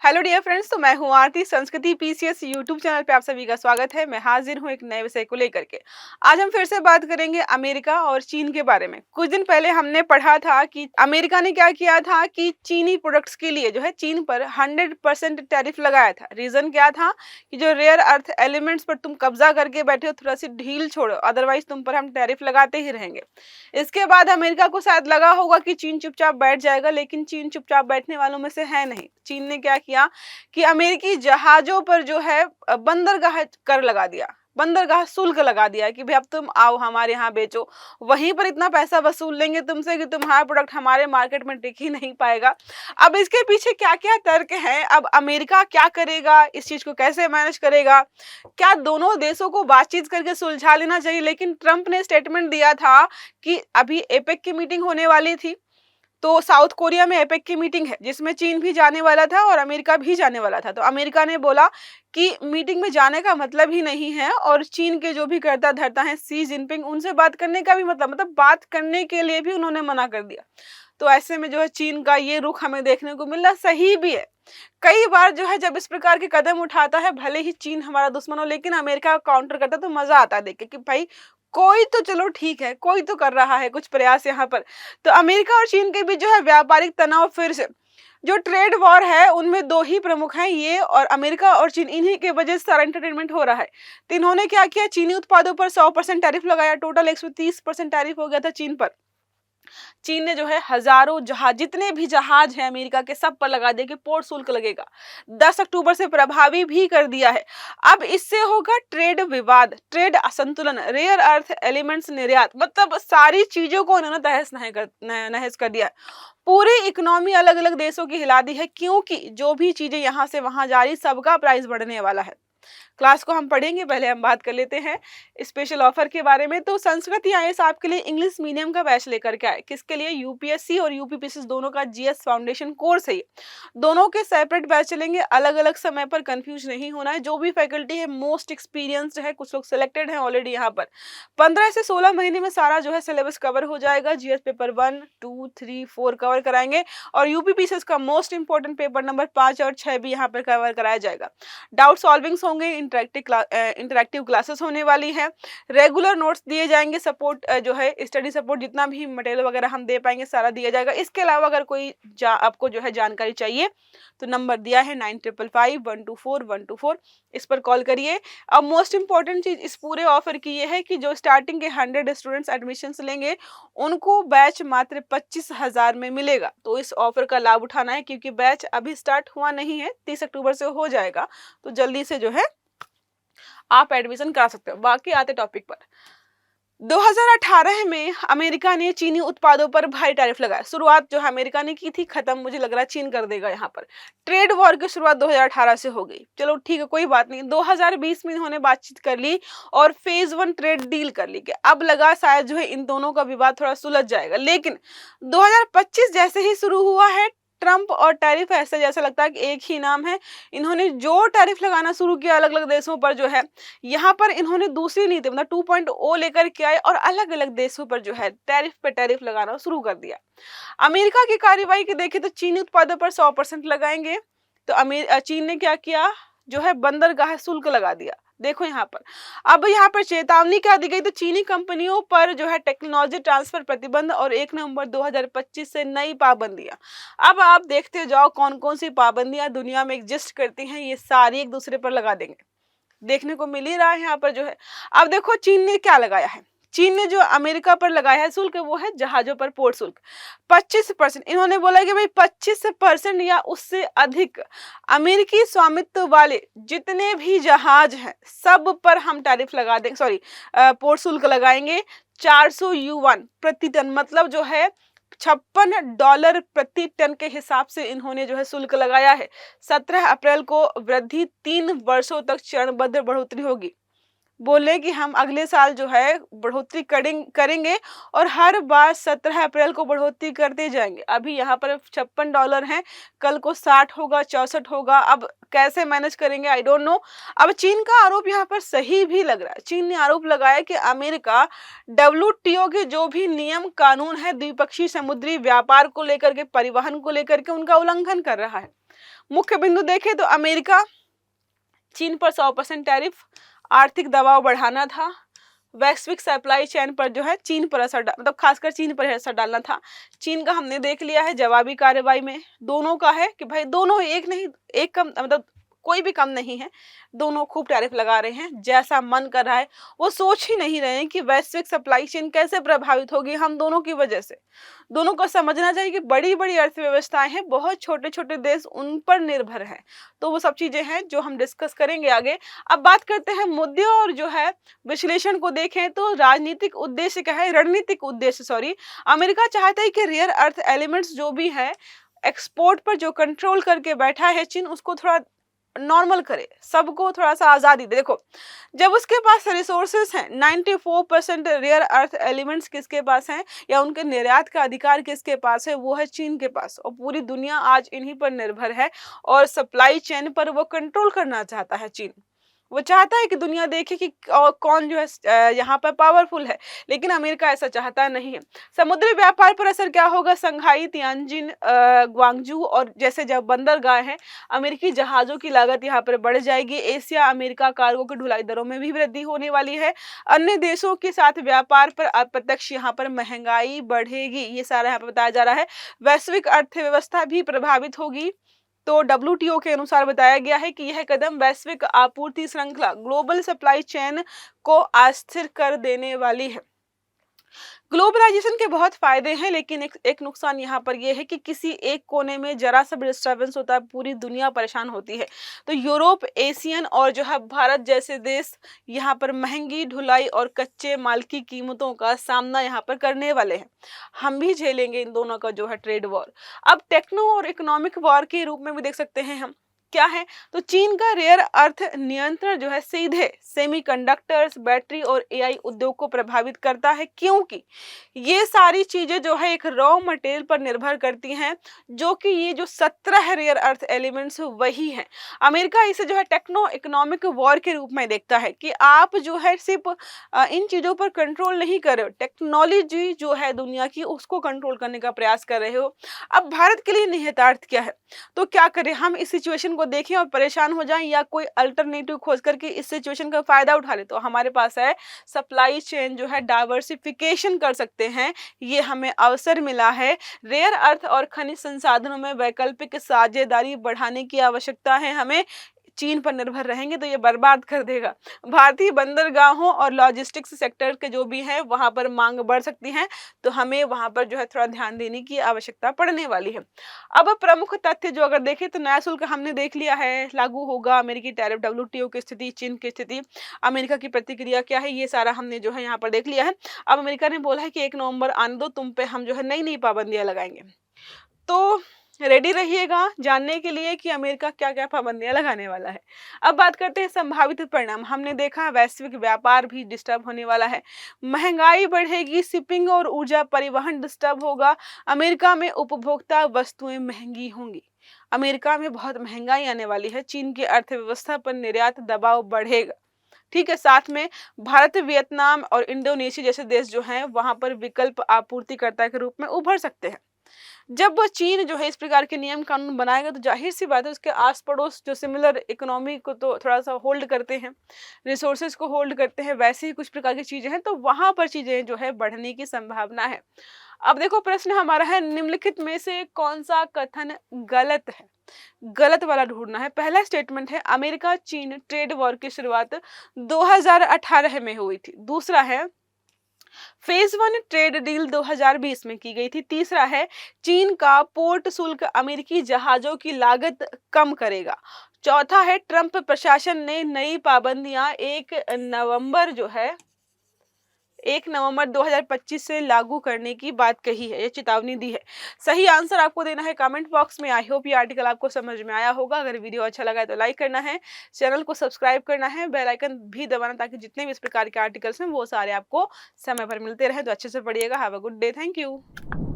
Hello dear friends, तो मैं हूँ आरती। संस्कृति पीसीएस यूट्यूब चैनल पे आप सभी का स्वागत है। मैं हाजिर हूँ एक नए विषय को लेकर के। आज हम फिर से बात करेंगे अमेरिका और चीन के बारे में। कुछ दिन पहले हमने पढ़ा था कि अमेरिका ने क्या किया था कि चीनी प्रोडक्ट्स के लिए जो है चीन पर 100% टैरिफ लगाया था। रीजन क्या था कि जो रेयर अर्थ एलिमेंट्स पर तुम कब्जा करके बैठे हो, थोड़ा सी ढील छोड़ो, अदरवाइज तुम पर हम टैरिफ लगाते ही रहेंगे। इसके बाद अमेरिका को शायद लगा होगा कि चीन चुपचाप बैठ जाएगा, लेकिन चीन चुपचाप बैठने वालों में से है नहीं। चीन ने क्या किया कि अमेरिकी जहाजों पर जो है बंदरगाह कर लगा दिया, बंदरगाह शुल्क लगा दिया कि भाई अब तुम आओ हमारे यहाँ बेचो, वहीं पर इतना पैसा वसूल लेंगे तुमसे कि तुम्हारा प्रोडक्ट हमारे मार्केट में टिक ही नहीं पाएगा। अब इसके पीछे क्या क्या तर्क है, अब अमेरिका क्या करेगा, इस चीज को कैसे मैनेज करेगा, क्या दोनों देशों को बातचीत करके सुलझा लेना चाहिए। लेकिन ट्रंप ने स्टेटमेंट दिया था कि अभी एपेक की मीटिंग होने वाली थी, तो साउथ कोरिया में एपेक की मीटिंग है जिसमें चीन भी जाने वाला था और अमेरिका भी जाने वाला था। तो अमेरिका ने बोला कि मीटिंग में जाने का मतलब ही नहीं है, और चीन के जो भी कर्ता धर्ता हैं शी जिनपिंग, उनसे बात करने का भी मतलब बात करने के लिए भी उन्होंने मना कर दिया। तो ऐसे में जो है चीन का ये रुख हमें देखने को मिल रहा, सही भी है। कई बार जो है जब इस प्रकार के कदम उठाता है, भले ही चीन हमारा दुश्मन हो, लेकिन अमेरिका काउंटर करता तो मजा आता है देख के कि भाई कोई तो, चलो ठीक है, कोई तो कर रहा है कुछ प्रयास यहाँ पर। तो अमेरिका और चीन के बीच जो है व्यापारिक तनाव फिर से, जो ट्रेड वॉर है उनमें दो ही प्रमुख हैं, ये और अमेरिका और चीन, इन्हीं के वजह से सारा एंटरटेनमेंट हो रहा है। तो इन्होंने क्या किया, चीनी उत्पादों पर 100% टैरिफ लगाया। टोटल 130% टैरिफ हो गया था चीन पर। चीन ने जो है हजारों जहाज, जितने भी जहाज हैं अमेरिका के, सब पर लगा दिया कि पोर्ट शुल्क लगेगा। 10 अक्टूबर से प्रभावी भी कर दिया है। अब इससे होगा ट्रेड विवाद, ट्रेड असंतुलन, रेयर अर्थ एलिमेंट्स निर्यात, मतलब सारी चीजों को उन्होंने नहस कर दिया। पूरी इकोनॉमी अलग अलग देशों की हिला दी है, क्योंकि जो भी चीजें यहाँ से वहां जा रही, सबका प्राइस बढ़ने वाला है। क्लास को हम पढ़ेंगे, पहले हम बात कर लेते हैं स्पेशल ऑफर के बारे में। तो संस्कृत आईएएस आपके लिए इंग्लिश मीडियम का बैच लेकर के आए। किसके लिए? यूपीएससी और यूपीपीएससी दोनों का जीएस फाउंडेशन कोर्स है ये। दोनों के सेपरेट बैच चलेंगे, अलग अलग समय पर कंफ्यूज नहीं होना है। जो भी फैकल्टी है मोस्ट एक्सपीरियंस्ड है, कुछ लोग सिलेक्टेड हैं ऑलरेडी यहाँ पर। 15 से 16 महीने में सारा जो है सिलेबस कवर हो जाएगा। जीएस पेपर 1, 2, 3, 4 कवर कराएंगे, और यूपीपीएससी का मोस्ट इंपॉर्टेंट पेपर नंबर 5 और 6 भी यहाँ पर कवर कराया जाएगा। डाउट सॉल्विंग्स होंगे, इंटरेक्टिव क्लासेस होने वाली है, रेगुलर नोट्स दिए जाएंगे, सपोर्ट जो है स्टडी सपोर्ट, जितना भी मटेरियल वगैरह हम दे पाएंगे सारा दिया जाएगा। इसके अलावा अगर कोई आपको जो है जानकारी चाहिए तो नंबर दिया है 9555124124, इस पर कॉल करिए। अब मोस्ट इंपॉर्टेंट चीज इस पूरे ऑफर की ये है कि जो स्टार्टिंग के 100 स्टूडेंट्स एडमिशन लेंगे उनको बैच मात्र 25,000 में मिलेगा। तो इस ऑफर का लाभ उठाना है, क्योंकि बैच अभी स्टार्ट हुआ नहीं है, 30 अक्टूबर से हो जाएगा। तो जल्दी से जो है आप एडमिशन करा सकते हो। बाकी आते टॉपिक पर। 2018 में अमेरिका ने चीनी उत्पादों पर भारी टैरिफ लगाया। शुरुआत जो है अमेरिका ने की थी, खत्म मुझे लग रहा है चीन कर देगा यहाँ पर। ट्रेड वॉर की शुरुआत 2018 से हो गई। चलो ठीक है, कोई बात नहीं। 2020 में इन्होंने बातचीत कर ली और फेज 1 ट्रेड डील कर ली कि अब लगा शायद जो है इन दोनों का विवाद थोड़ा सुलझ जाएगा। लेकिन 2025 जैसे ही शुरू हुआ है, ट्रंप और टैरिफ ऐसा जैसा लगता है कि एक ही नाम है। इन्होंने जो टैरिफ लगाना शुरू किया अलग अलग देशों पर जो है, यहाँ पर इन्होंने दूसरी नीति मतलब 2.0 लेकर के आए और अलग अलग देशों पर जो है टैरिफ पे टैरिफ लगाना शुरू कर दिया। अमेरिका की कार्रवाई की देखें तो चीनी उत्पादों पर 100% लगाएंगे। तो चीन ने क्या किया, जो है बंदरगाह शुल्क लगा दिया। देखो यहाँ पर, अब यहाँ पर चेतावनी क्या दी गई, तो चीनी कंपनियों पर जो है टेक्नोलॉजी ट्रांसफर प्रतिबंध और 1 नवंबर 2025 से नई पाबंदियां। अब आप देखते जाओ कौन कौन सी पाबंदियां दुनिया में एग्जिस्ट करती हैं, ये सारी एक दूसरे पर लगा देंगे। देखने को मिल ही रहा है यहाँ पर जो है। अब देखो चीन ने क्या लगाया है, चीन ने जो अमेरिका पर लगाया है शुल्क, वो है जहाजों पर पोर्ट शुल्क 25%। इन्होंने बोला कि भाई 25% या उससे अधिक अमेरिकी स्वामित्व वाले जितने भी जहाज हैं सब पर हम टैरिफ लगा देंगे, सॉरी पोर्ट शुल्क लगाएंगे। 400 युआन प्रति टन, मतलब जो है $56 प्रति टन के हिसाब से इन्होंने जो है शुल्क लगाया है। 17 अप्रैल को वृद्धि 3 वर्षों तक चरणबद्ध बढ़ोतरी होगी। बोले कि हम अगले साल जो है बढ़ोतरी करेंगे और हर बार 17 अप्रैल को बढ़ोतरी करते जाएंगे। अभी यहाँ पर $56 है, कल को 60 होगा, 64 होगा। अब कैसे मैनेज करेंगे, आई डोंट नो। अब चीन का आरोप यहाँ पर सही भी लग रहा है। चीन ने आरोप लगाया कि अमेरिका WTO के जो भी नियम कानून है द्विपक्षीय समुद्री व्यापार को लेकर के, परिवहन को लेकर के, उनका उल्लंघन कर रहा है। मुख्य बिंदु देखें तो अमेरिका चीन पर 100% टैरिफ, आर्थिक दबाव बढ़ाना था, वैश्विक सप्लाई चेन पर जो है चीन पर असर मतलब खासकर चीन पर असर डालना था। चीन का हमने देख लिया है जवाबी कार्रवाई में, दोनों का है कि भाई दोनों एक नहीं, एक कम मतलब कोई भी कम नहीं है, दोनों खूब टैरिफ लगा रहे हैं, जैसा मन कर रहा है। वो सोच ही नहीं रहे हैं कि वैश्विक सप्लाई चेन कैसे प्रभावित होगी हम दोनों की वजह से। दोनों को समझना चाहिए कि बड़ी बड़ी अर्थव्यवस्थाएं हैं, बहुत छोटे छोटे देश उन पर निर्भर हैं। तो वो सब चीजें हैं जो हम डिस्कस करेंगे आगे। अब बात करते हैं मुद्दे और जो है विश्लेषण को देखें तो राजनीतिक उद्देश्य क्या है, रणनीतिक उद्देश्य सॉरी। अमेरिका चाहता है कि रेयर अर्थ एलिमेंट्स जो भी है एक्सपोर्ट पर जो कंट्रोल करके बैठा है चीन, उसको थोड़ा नॉर्मल करे, सबको थोड़ा सा आजादी दे। देखो जब उसके पास रिसोर्सेस हैं, 94% रेयर अर्थ एलिमेंट्स किसके पास हैं या उनके निर्यात का अधिकार किसके पास है, वो है चीन के पास। और पूरी दुनिया आज इन्हीं पर निर्भर है और सप्लाई चेन पर वो कंट्रोल करना चाहता है चीन। वो चाहता है कि दुनिया देखे कि कौन जो है यहाँ पर पावरफुल है, लेकिन अमेरिका ऐसा चाहता नहीं है। समुद्री व्यापार पर असर क्या होगा, संघाई, तियानजिन, ग्वांगजू और जैसे जब बंदरगाह हैं, अमेरिकी जहाजों की लागत यहाँ पर बढ़ जाएगी। एशिया अमेरिका कार्गो की ढुलाई दरों में भी वृद्धि होने वाली है। अन्य देशों के साथ व्यापार पर अप्रत्यक्ष यहाँ पर महंगाई बढ़ेगी, ये सारा यहाँ पर बताया जा रहा है। वैश्विक अर्थव्यवस्था भी प्रभावित होगी। तो डब्ल्यूटीओ के अनुसार बताया गया है कि यह कदम वैश्विक आपूर्ति श्रृंखला ग्लोबल सप्लाई चेन को अस्थिर कर देने वाली है। ग्लोबलाइजेशन के बहुत फायदे हैं, लेकिन एक नुकसान यहाँ पर यह है कि किसी एक कोने में जरा सा भी डिस्टर्बेंस होता है पूरी दुनिया परेशान होती है। तो यूरोप, एशियन और जो है भारत जैसे देश यहाँ पर महंगी ढुलाई और कच्चे माल की कीमतों का सामना यहाँ पर करने वाले हैं। हम भी झेलेंगे इन दोनों का जो है ट्रेड वॉर। अब टेक्नो और इकोनॉमिक वॉर के रूप में भी देख सकते हैं हम क्या है। तो चीन का रेयर अर्थ नियंत्रण जो है सीधे सेमीकंडक्टर्स, बैटरी और एआई उद्योग को प्रभावित करता है, क्योंकि ये सारी चीजें जो है एक रॉ मटेरियल पर निर्भर करती हैं, जो कि ये जो 17 रेयर अर्थ एलिमेंट्स वही हैं। अमेरिका इसे जो है टेक्नो इकोनॉमिक वॉर के रूप में देखता है कि आप जो है सिर्फ इन चीजों पर कंट्रोल नहीं कर रहे हो, टेक्नोलॉजी जो है दुनिया की उसको कंट्रोल करने का प्रयास कर रहे हो। अब भारत के लिए निहितार्थ क्या है, तो क्या करें, हम इस सिचुएशन को देखें और परेशान हो जाएं या कोई अल्टरनेटिव खोज करके इस सिचुएशन का फायदा उठा ले। तो हमारे पास है सप्लाई चेन जो है डाइवर्सिफिकेशन कर सकते हैं, ये हमें अवसर मिला है। रेयर अर्थ और खनिज संसाधनों में वैकल्पिक साझेदारी बढ़ाने की आवश्यकता है हमें। चीन पर निर्भर रहेंगे तो ये बर्बाद कर देगा। भारतीय बंदरगाहों और लॉजिस्टिक्स सेक्टर के जो भी है वहां पर मांग बढ़ सकती है, तो हमें वहां पर जो है थोड़ा ध्यान देने की आवश्यकता पड़ने वाली है। अब प्रमुख तथ्य जो अगर देखें तो नया शुल्क हमने देख लिया है, लागू होगा अमेरिकी टैरिफ, डब्ल्यूटीओ की स्थिति, चीन की स्थिति, अमेरिका की प्रतिक्रिया क्या है, ये सारा हमने जो है यहाँ पर देख लिया है। अब अमेरिका ने बोला है कि 1 नवंबर आने दो, तुम पे हम जो है नई नई पाबंदियां लगाएंगे। तो रेडी रहिएगा जानने के लिए कि अमेरिका क्या क्या पाबंदियां लगाने वाला है। अब बात करते हैं संभावित परिणाम। हमने देखा वैश्विक व्यापार भी डिस्टर्ब होने वाला है, महंगाई बढ़ेगी, शिपिंग और ऊर्जा परिवहन डिस्टर्ब होगा, अमेरिका में उपभोक्ता वस्तुएं महंगी होंगी, अमेरिका में बहुत महंगाई आने वाली है, चीन की अर्थव्यवस्था पर निर्यात दबाव बढ़ेगा। ठीक है, साथ में भारत, वियतनाम और इंडोनेशिया जैसे देश जो हैं वहां पर विकल्प आपूर्तिकर्ता के रूप में उभर सकते हैं। जब वो चीन जो है इस प्रकार के नियम कानून बनाएगा तो जाहिर सी बात है उसके आस पड़ोस जो सिमिलर इकोनॉमी को तो थोड़ा सा होल्ड करते हैं, रिसोर्सेज को होल्ड करते हैं, वैसे ही कुछ प्रकार की चीजें हैं, तो वहां पर चीजें जो है बढ़ने की संभावना है। अब देखो प्रश्न हमारा है, निम्नलिखित में से कौन सा कथन गलत है, गलत वाला ढूंढना है। पहला स्टेटमेंट है अमेरिका चीन ट्रेड वॉर की शुरुआत 2018 में हुई थी। दूसरा है फेज 1 ट्रेड डील 2020 में की गई थी। तीसरा है चीन का पोर्ट शुल्क अमेरिकी जहाजों की लागत कम करेगा। चौथा है ट्रंप प्रशासन ने नई पाबंदियां 1 नवंबर 2025 से लागू करने की बात कही है, ये चेतावनी दी है। सही आंसर आपको देना है कमेंट बॉक्स में। आई होप ये आर्टिकल आपको समझ में आया होगा। अगर वीडियो अच्छा लगा है तो लाइक करना है, चैनल को सब्सक्राइब करना है, बेल आइकन भी दबाना ताकि जितने भी इस प्रकार के आर्टिकल्स हैं वो सारे आपको समय पर मिलते रहे। तो अच्छे से पढ़िएगा। Have a good day. Thank you.